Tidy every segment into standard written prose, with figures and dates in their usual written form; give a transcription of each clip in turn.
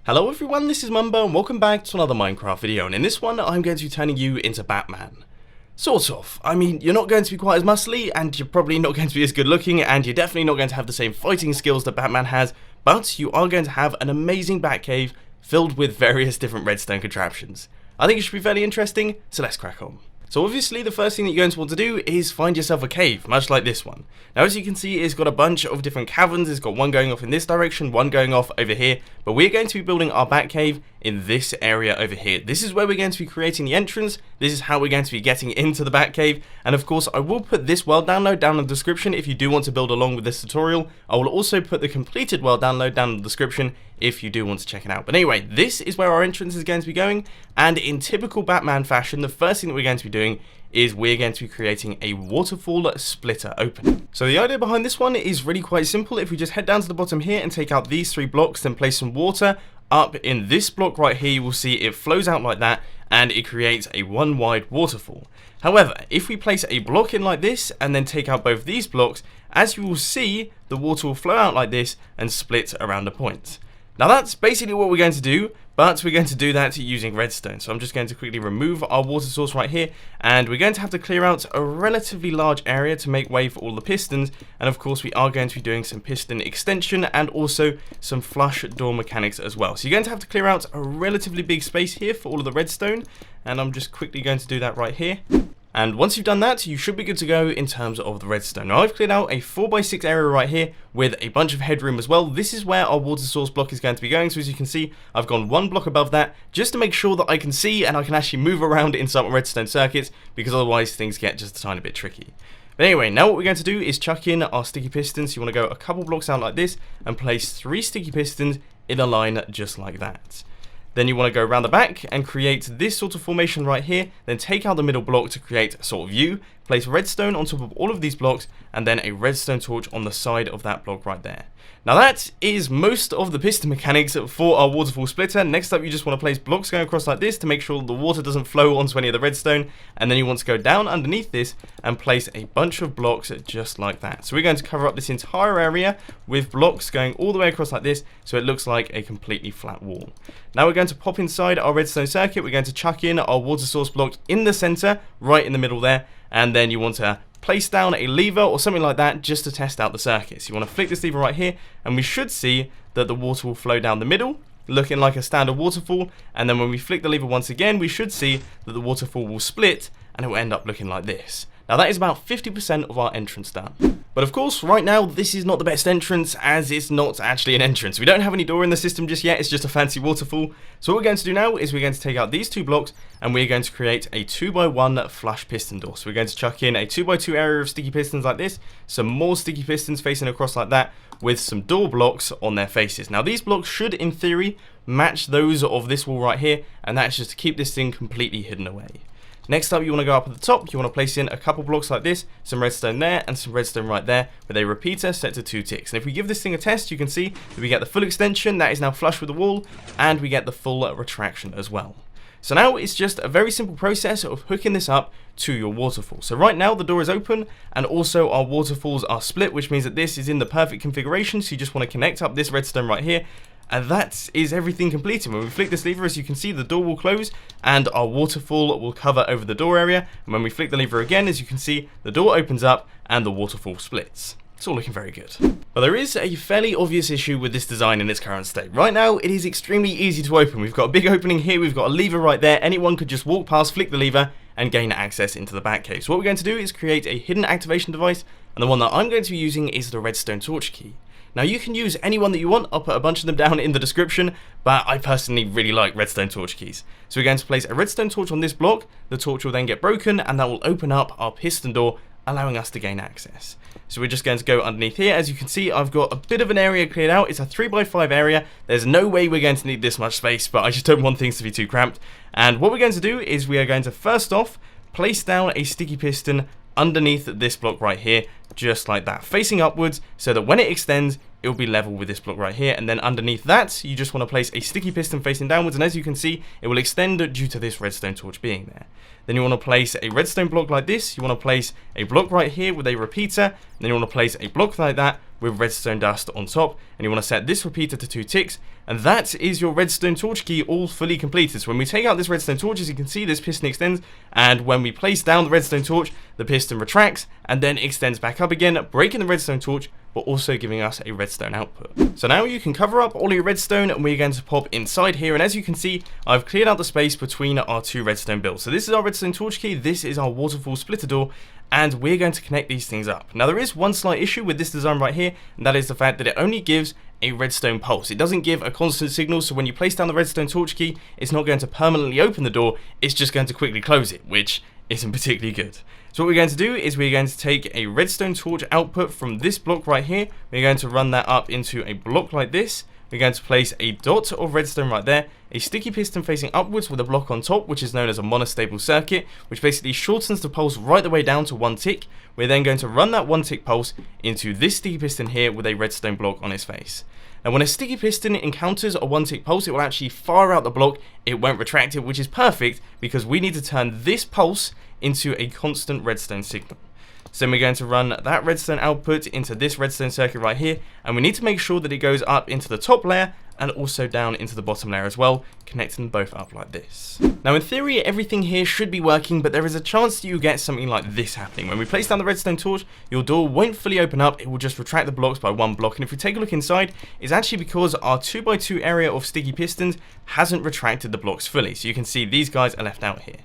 Hello everyone, this is Mumbo and welcome back to another Minecraft video, and in this one I'm going to be turning you into Batman. Sort of. I mean, you're not going to be quite as muscly, and you're probably not going to be as good looking, and you're definitely not going to have the same fighting skills that Batman has, but you are going to have an amazing Batcave filled with various different redstone contraptions. I think it should be fairly interesting, so let's crack on. So obviously the first thing that you're going to want to do is find yourself a cave, much like this one. Now as you can see, it's got a bunch of different caverns. It's got one going off in this direction, one going off over here, but we're going to be building our Batcave in this area over here. This is where we're going to be creating the entrance. This is how we're going to be getting into the Batcave, and of course I will put this world download down in the description if you do want to build along with this tutorial. I will also put the completed world download down in the description if you do want to check it out. But anyway, this is where our entrance is going to be going, and in typical Batman fashion, the first thing that we're going to be doing is we're going to be creating a waterfall splitter opening. So the idea behind this one is really quite simple. If we just head down to the bottom here and take out these 3 blocks, then place some water up in this block right here, you will see it flows out like that and it creates a one wide waterfall. However, if we place a block in like this and then take out both these blocks, as you will see, the water will flow out like this and split around a point. Now that's basically what we're going to do, but we're going to do that using redstone. So I'm just going to quickly remove our water source right here, and we're going to have to clear out a relatively large area to make way for all the pistons, and of course we are going to be doing some piston extension and also some flush door mechanics as well. So you're going to have to clear out a relatively big space here for all of the redstone, and I'm just quickly going to do that right here. And once you've done that, you should be good to go in terms of the redstone. Now I've cleared out a 4x6 area right here with a bunch of headroom as well. This is where our water source block is going to be going. So as you can see, I've gone 1 block above that just to make sure that I can see and I can actually move around inside my redstone circuits, because otherwise things get just a tiny bit tricky. But anyway, now what we're going to do is chuck in our sticky pistons. You want to go a couple blocks out like this and place 3 sticky pistons in a line just like that. Then you want to go around the back and create this sort of formation right here, then take out the middle block to create a sort of view, place redstone on top of all of these blocks, and then a redstone torch on the side of that block right there. Now that is most of the piston mechanics for our waterfall splitter. Next up, you just want to place blocks going across like this to make sure the water doesn't flow onto any of the redstone, and then you want to go down underneath this and place a bunch of blocks just like that. So we're going to cover up this entire area with blocks going all the way across like this, so it looks like a completely flat wall. Now we're going to pop inside our redstone circuit. We're going to chuck in our water source block in the center, right in the middle there, and then you want to place down a lever or something like that just to test out the circuit. So you want to flick this lever right here, and we should see that the water will flow down the middle, looking like a standard waterfall, and then when we flick the lever once again, we should see that the waterfall will split and it will end up looking like this. Now that is about 50% of our entrance done. But of course, right now, this is not the best entrance, as it's not actually an entrance. We don't have any door in the system just yet, it's just a fancy waterfall. So what we're going to do now is we're going to take out these 2 blocks, and we're going to create a 2x1 flush piston door. So we're going to chuck in a 2x2 area of sticky pistons like this, some more sticky pistons facing across like that, with some door blocks on their faces. Now these blocks should, in theory, match those of this wall right here, and that's just to keep this thing completely hidden away. Next up, you want to go up at the top, you want to place in a couple blocks like this, some redstone there and some redstone right there, with a repeater set to 2 ticks. And if we give this thing a test, you can see that we get the full extension, that is now flush with the wall, and we get the full retraction as well. So now it's just a very simple process of hooking this up to your waterfall. So right now the door is open, and also our waterfalls are split, which means that this is in the perfect configuration. So you just want to connect up this redstone right here, and that is everything completed. When we flick this lever, as you can see, the door will close and our waterfall will cover over the door area. And when we flick the lever again, as you can see, the door opens up and the waterfall splits. It's all looking very good. But there is a fairly obvious issue with this design in its current state. Right now, it is extremely easy to open. We've got a big opening here, we've got a lever right there. Anyone could just walk past, flick the lever, and gain access into the Batcave. So what we're going to do is create a hidden activation device, and the one that I'm going to be using is the Redstone Torch key. Now you can use any one that you want, I'll put a bunch of them down in the description, but I personally really like redstone torch keys. So we're going to place a redstone torch on this block, the torch will then get broken, and that will open up our piston door, allowing us to gain access. So we're just going to go underneath here. As you can see, I've got a bit of an area cleared out. It's a 3x5 area. There's no way we're going to need this much space, but I just don't want things to be too cramped. And what we're going to do is we are going to first off place down a sticky piston underneath this block right here, just like that, facing upwards, so that when it extends, it will be level with this block right here, and then underneath that you just want to place a sticky piston facing downwards, and as you can see it will extend due to this redstone torch being there. Then you want to place a redstone block like this, you want to place a block right here with a repeater, and then you want to place a block like that with redstone dust on top, and you want to set this repeater to 2 ticks, and that is your redstone torch key all fully completed. So when we take out this redstone torch, as you can see, this piston extends, and when we place down the redstone torch, the piston retracts and then extends back up again, breaking the redstone torch but also giving us a redstone output. So now you can cover up all your redstone, and we're going to pop inside here, and as you can see I've cleared out the space between our 2 redstone builds. So this is our redstone torch key, this is our waterfall splitter door, and we're going to connect these things up. Now there is one slight issue with this design right here, and that is the fact that it only gives a redstone pulse. It doesn't give a constant signal, so when you place down the redstone torch key, it's not going to permanently open the door, it's just going to quickly close it, which isn't particularly good. So what we're going to do is we're going to take a redstone torch output from this block right here, we're going to run that up into a block like this, we're going to place a dot of redstone right there, a sticky piston facing upwards with a block on top, which is known as a monostable circuit, which basically shortens the pulse right the way down to 1 tick. We're then going to run that 1 tick pulse into this sticky piston here with a redstone block on its face. Now when a sticky piston encounters a 1 tick pulse, it will actually fire out the block, it won't retract it, which is perfect because we need to turn this pulse into a constant redstone signal. So then we're going to run that redstone output into this redstone circuit right here, and we need to make sure that it goes up into the top layer and also down into the bottom layer as well, connecting them both up like this. Now in theory everything here should be working, but there is a chance that you get something like this happening. When we place down the redstone torch, your door won't fully open up, it will just retract the blocks by 1 block, and if we take a look inside, it's actually because our 2x2 area of sticky pistons hasn't retracted the blocks fully, so you can see these guys are left out here.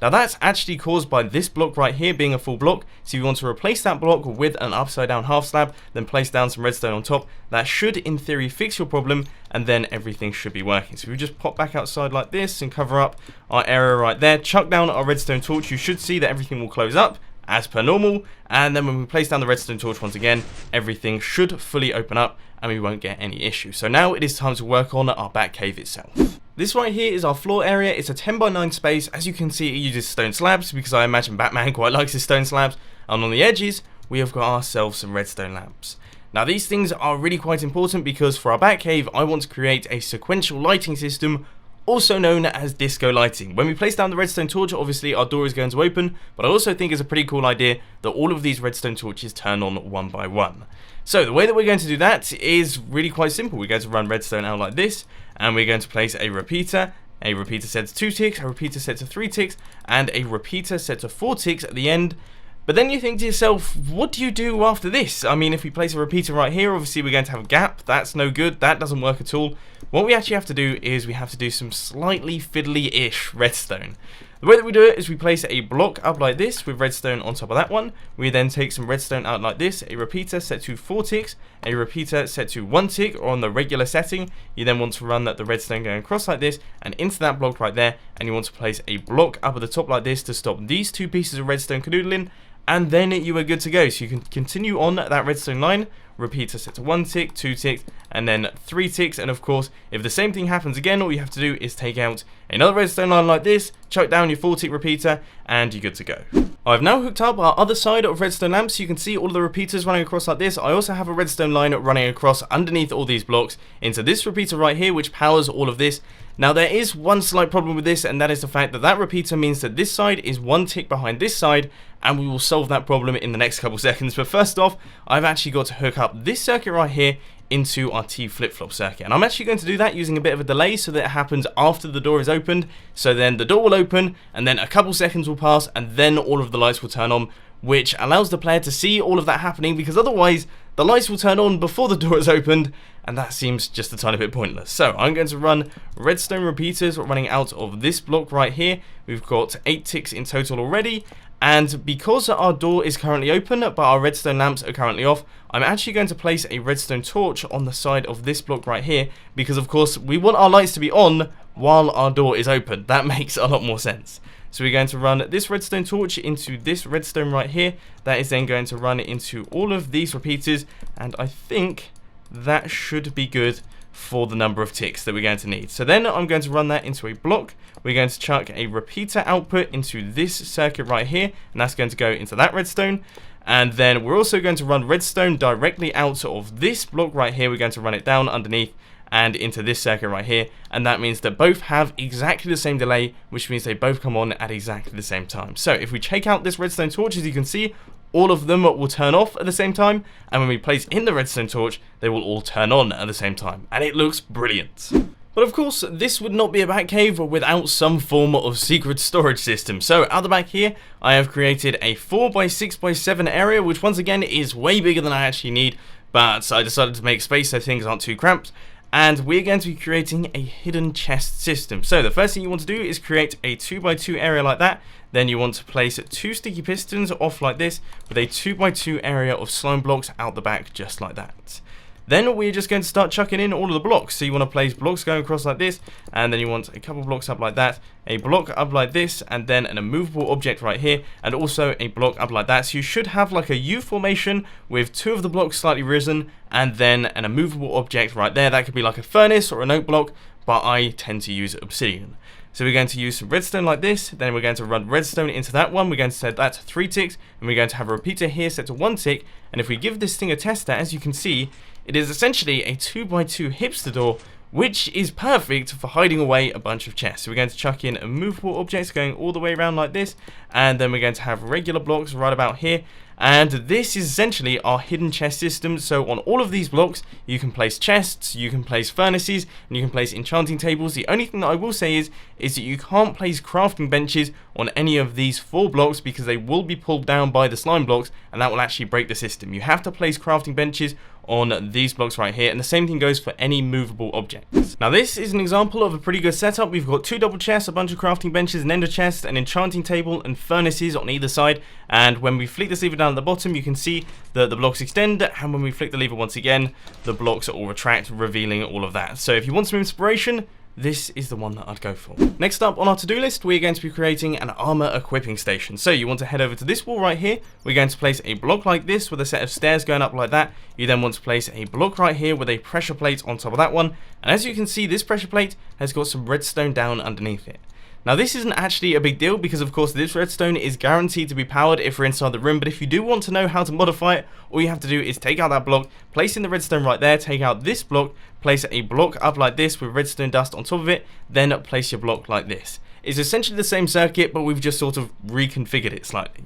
Now that's actually caused by this block right here being a full block, so you want to replace that block with an upside down half slab, then place down some redstone on top. That should in theory fix your problem, and then everything should be working. So we just pop back outside like this and cover up our area right there, chuck down our redstone torch, you should see that everything will close up as per normal, and then when we place down the redstone torch once again, everything should fully open up and we won't get any issue. So now it is time to work on our Batcave itself. This right here is our floor area. It's a 10 by 9 space. As you can see, it uses stone slabs because I imagine Batman quite likes his stone slabs. And on the edges, we have got ourselves some redstone lamps. Now these things are really quite important because for our Batcave, I want to create a sequential lighting system, also known as disco lighting. When we place down the redstone torch, obviously our door is going to open, but I also think it's a pretty cool idea that all of these redstone torches turn on 1 by 1. So the way that we're going to do that is really quite simple. We're going to run redstone out like this, and we're going to place a repeater set to 2 ticks, a repeater set to 3 ticks, and a repeater set to 4 ticks at the end. But then you think to yourself, what do you do after this? I mean, if we place a repeater right here, obviously we're going to have a gap. That's no good. That doesn't work at all. What we actually have to do is we have to do some slightly fiddly-ish redstone. The way that we do it is we place a block up like this with redstone on top of that one. We then take some redstone out like this, a repeater set to 4 ticks, a repeater set to 1 tick or on the regular setting. You then want to run the redstone going across like this and into that block right there, and you want to place a block up at the top like this to stop these 2 pieces of redstone canoodling, and then you are good to go. So you can continue on that redstone line, repeater set to 1 tick, 2 ticks, and then 3 ticks, and of course if the same thing happens again, all you have to do is take out another redstone line like this, chuck down your 4 tick repeater, and you're good to go. I've now hooked up our other side of redstone lamps, so you can see all of the repeaters running across like this. I also have a redstone line running across underneath all these blocks into this repeater right here, which powers all of this. Now there is one slight problem with this, and that is the fact that that repeater means that this side is 1 tick behind this side, and we will solve that problem in the next couple seconds. But first off, I've actually got to hook up this circuit right here into our T flip-flop circuit, and I'm actually going to do that using a bit of a delay so that it happens after the door is opened. So then the door will open, and then a couple seconds will pass, and then all of the lights will turn on, which allows the player to see all of that happening, because otherwise the lights will turn on before the door is opened, and that seems just a tiny bit pointless. So I'm going to run redstone repeaters running out of this block right here. We've got 8 ticks in total already, and because our door is currently open but our redstone lamps are currently off, I'm actually going to place a redstone torch on the side of this block right here, because of course we want our lights to be on while our door is open. That makes a lot more sense. So we're going to run this redstone torch into this redstone right here. That is then going to run into all of these repeaters, and I think that should be good for the number of ticks that we're going to need. So then I'm going to run that into a block. We're going to chuck a repeater output into this circuit right here, and that's going to go into that redstone. And then we're also going to run redstone directly out of this block right here. We're going to run it down underneath and into this circuit right here, and that means that both have exactly the same delay, which means they both come on at exactly the same time. So if we check out this redstone torch, as you can see, all of them will turn off at the same time, and when we place in the redstone torch, they will all turn on at the same time, and it looks brilliant. But of course, this would not be a Batcave without some form of secret storage system. So out the back here, I have created a 4x6x7 area, which once again is way bigger than I actually need, but I decided to make space so things aren't too cramped. And we're going to be creating a hidden chest system. So the first thing you want to do is create a 2x2 area like that. Then you want to place 2 sticky pistons off like this with a 2x2 area of slime blocks out the back just like that. Then we're just going to start chucking in all of the blocks. So you want to place blocks going across like this, and then you want a couple blocks up like that, a block up like this, and then an immovable object right here, and also a block up like that. So you should have like a U formation with 2 of the blocks slightly risen, and then an immovable object right there. That could be like a furnace or an oak block, but I tend to use obsidian. So we're going to use some redstone like this, then we're going to run redstone into that one, we're going to set that to 3 ticks, and we're going to have a repeater here set to 1 tick, and if we give this thing a tester, as you can see, it is essentially a 2x2 hipster door, which is perfect for hiding away a bunch of chests. So we're going to chuck in immovable objects going all the way around like this, and then we're going to have regular blocks right about here. And this is essentially our hidden chest system. So on all of these blocks, you can place chests, you can place furnaces, and you can place enchanting tables. The only thing that I will say is that you can't place crafting benches on any of these 4 blocks because they will be pulled down by the slime blocks, and that will actually break the system. You have to place crafting benches on these blocks right here, and the same thing goes for any movable objects. Now this is an example of a pretty good setup. We've got 2 double chests, a bunch of crafting benches, an ender chest, an enchanting table, and furnaces on either side. And when we flick this lever down at the bottom, you can see that the blocks extend, and when we flick the lever once again, the blocks all retract, revealing all of that. So if you want some inspiration, this is the one that I'd go for. Next up on our to-do list, we're going to be creating an armor equipping station. So you want to head over to this wall right here. We're going to place a block like this with a set of stairs going up like that. You then want to place a block right here with a pressure plate on top of that one. And as you can see, this pressure plate has got some redstone down underneath it. Now this isn't actually a big deal because of course this redstone is guaranteed to be powered if we're inside the room, but if you do want to know how to modify it, all you have to do is take out that block, place in the redstone right there, take out this block, place a block up like this with redstone dust on top of it, then place your block like this. It's essentially the same circuit, but we've just sort of reconfigured it slightly.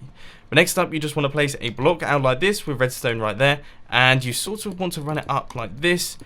But next up, you just want to place a block out like this with redstone right there, and you sort of want to run it up like this,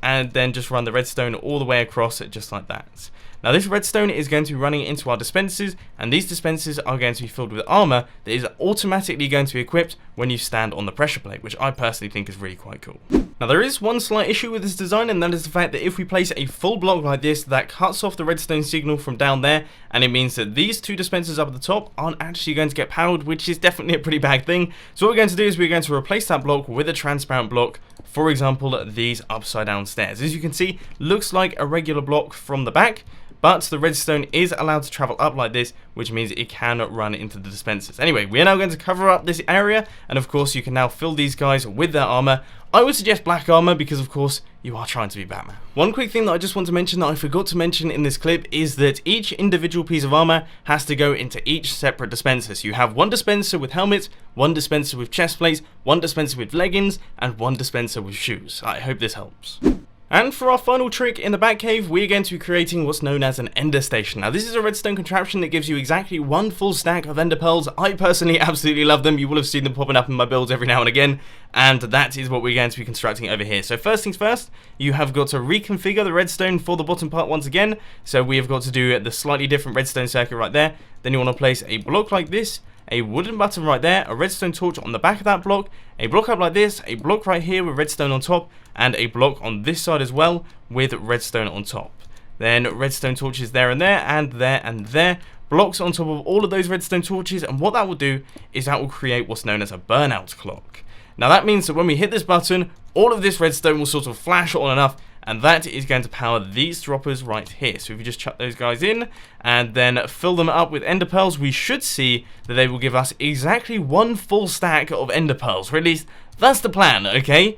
and then just run the redstone all the way across it just like that. Now this redstone is going to be running into our dispensers, and these dispensers are going to be filled with armor that is automatically going to be equipped when you stand on the pressure plate, which I personally think is really quite cool. Now there is one slight issue with this design, and that is the fact that if we place a full block like this, that cuts off the redstone signal from down there, and it means that these 2 dispensers up at the top aren't actually going to get powered, which is definitely a pretty bad thing. So what we're going to do is we're going to replace that block with a transparent block, for example these upside down stairs. As you can see, looks like a regular block from the back, but the redstone is allowed to travel up like this, which means it can run into the dispensers. Anyway, we are now going to cover up this area, and of course you can now fill these guys with their armor. I would suggest black armor because of course you are trying to be Batman. One quick thing that I just want to mention that I forgot to mention in this clip is that each individual piece of armor has to go into each separate dispenser. So you have 1 dispenser with helmets, 1 dispenser with chest plates, 1 dispenser with leggings, and 1 dispenser with shoes. I hope this helps. And for our final trick in the Batcave, we're going to be creating what's known as an ender station. Now this is a redstone contraption that gives you exactly 1 full stack of ender pearls. I personally absolutely love them. You will have seen them popping up in my builds every now and again, and that is what we're going to be constructing over here. So first things first, you have got to reconfigure the redstone for the bottom part once again. So we have got to do the slightly different redstone circuit right there. Then you want to place a block like this, a wooden button right there, a redstone torch on the back of that block, a block up like this, a block right here with redstone on top, and a block on this side as well with redstone on top. Then redstone torches there and there, and there and there, blocks on top of all of those redstone torches, and what that will do is that will create what's known as a burnout clock. Now that means that when we hit this button, all of this redstone will sort of flash on and off, and that is going to power these droppers right here. So if you just chuck those guys in and then fill them up with ender pearls, we should see that they will give us exactly 1 full stack of ender pearls, or at least that's the plan, okay?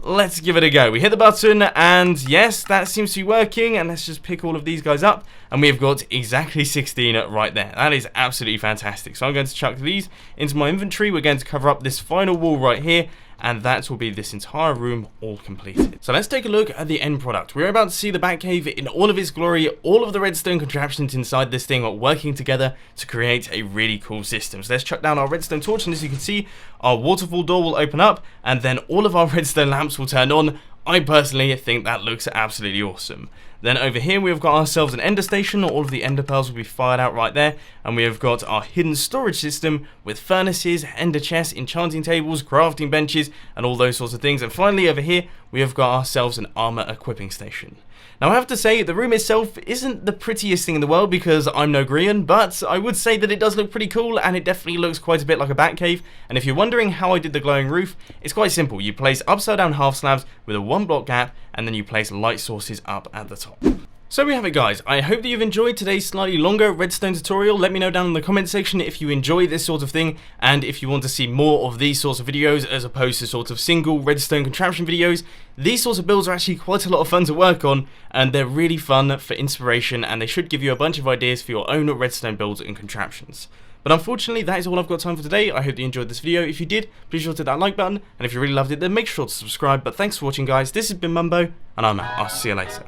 let's give it a go. We hit the button, and yes, that seems to be working, and let's just pick all of these guys up, and we've got exactly 16 right there. That is absolutely fantastic. So I'm going to chuck these into my inventory. We're going to cover up this final wall right here, and that will be this entire room all completed. So let's take a look at the end product. We're about to see the Batcave in all of its glory, all of the redstone contraptions inside this thing are working together to create a really cool system. So let's chuck down our redstone torch, and as you can see, our waterfall door will open up, and then all of our redstone lamps will turn on. I personally think that looks absolutely awesome. Then over here we've got ourselves an ender station. All of the ender pearls will be fired out right there, and we have got our hidden storage system with furnaces, ender chests, enchanting tables, crafting benches, and all those sorts of things. And finally over here we have got ourselves an armor equipping station. Now I have to say, the room itself isn't the prettiest thing in the world because I'm no Grian, but I would say that it does look pretty cool, and it definitely looks quite a bit like a Batcave. And if you're wondering how I did the glowing roof, it's quite simple. You place upside down half slabs with a 1 block gap, and then you place light sources up at the top. So we have it, guys. I hope that you've enjoyed today's slightly longer redstone tutorial. Let me know down in the comment section if you enjoy this sort of thing, and if you want to see more of these sorts of videos as opposed to sort of single redstone contraption videos. These sorts of builds are actually quite a lot of fun to work on, and they're really fun for inspiration, and they should give you a bunch of ideas for your own redstone builds and contraptions. But unfortunately, that is all I've got time for today. I hope that you enjoyed this video. If you did, please sure to hit that like button, and if you really loved it, then make sure to subscribe. But thanks for watching, guys. This has been Mumbo, and I'm out. I'll see you later.